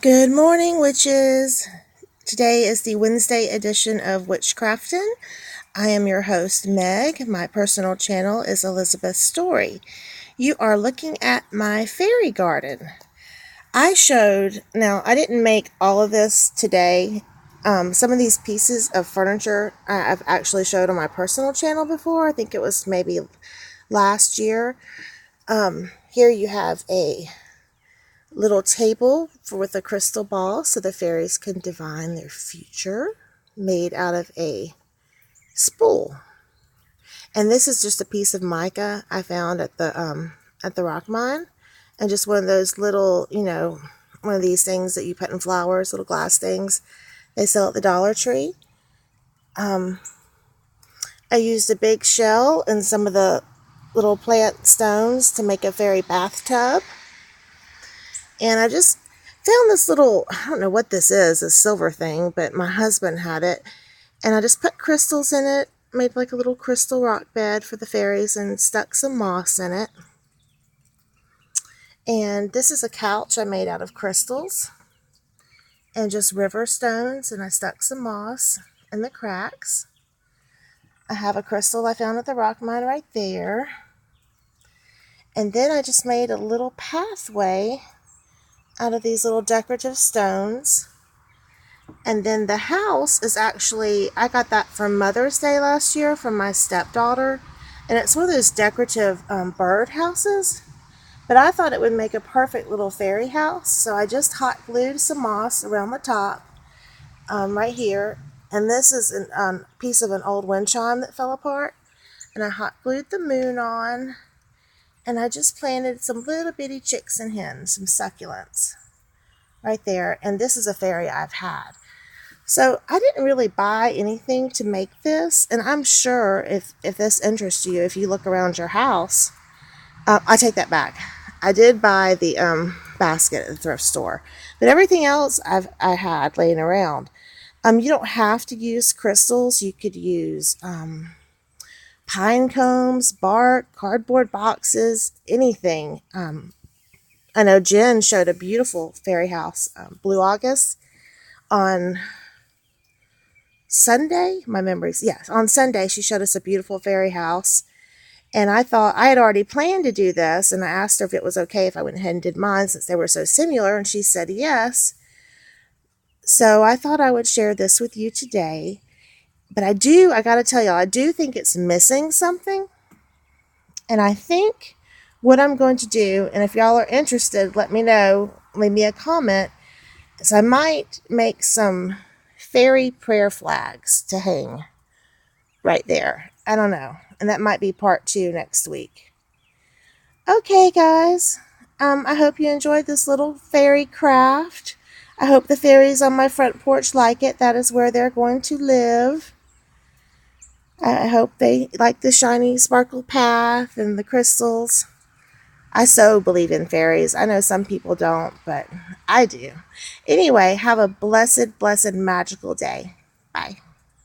Good morning, witches. Today is the Wednesday edition of Witchcraftin'. I am your host, Meg. My personal channel is Elizabeth Story. You are looking at my fairy garden. Now I didn't make all of this today. Some of these pieces of furniture I've actually showed on my personal channel before. I think it was maybe last year. Here you have a little table with a crystal ball so the fairies can divine their future, made out of a spool. And this is just a piece of mica I found at the rock mine, and just one of those little, one of these things that you put in flowers, little glass things they sell at the Dollar Tree. I used a big shell and some of the little plant stones to make a fairy bathtub. And I just found this little, I don't know what this is, a silver thing, but my husband had it. And I just put crystals in it, made like a little crystal rock bed for the fairies, and stuck some moss in it. And this is a couch I made out of crystals and just river stones, and I stuck some moss in the cracks. I have a crystal I found at the rock mine right there. And then I just made a little pathway out of these little decorative stones. And then the house is actually, I got that for Mother's Day last year from my stepdaughter. And it's one of those decorative bird houses. But I thought it would make a perfect little fairy house. So I just hot glued some moss around the top right here. And this is a piece of an old wind chime that fell apart. And I hot glued the moon on. And I just planted some little bitty chicks and hens, some succulents right there. And this is a fairy I've had. So I didn't really buy anything to make this, and I'm sure if this interests you, if you look around your house, I take that back. I did buy the basket at the thrift store, but everything else I had laying around. You don't have to use crystals. You could use pine cones, bark, cardboard boxes, anything. I know Jen showed a beautiful fairy house, Blue August, on Sunday, my memories, yes, on Sunday she showed us a beautiful fairy house, and I thought I had already planned to do this, and I asked her if it was okay if I went ahead and did mine since they were so similar, and she said yes. So I thought I would share this with you today. But I gotta tell y'all, I do think it's missing something, and I think what I'm going to do, and if y'all are interested, let me know, leave me a comment, is I might make some fairy prayer flags to hang right there. I don't know. And that might be part 2 next week. Okay, guys. I hope you enjoyed this little fairy craft. I hope the fairies on my front porch like it. That is where they're going to live. I hope they like the shiny sparkle path and the crystals. I so believe in fairies. I know some people don't, but I do. Anyway, have a blessed, blessed, magical day. Bye.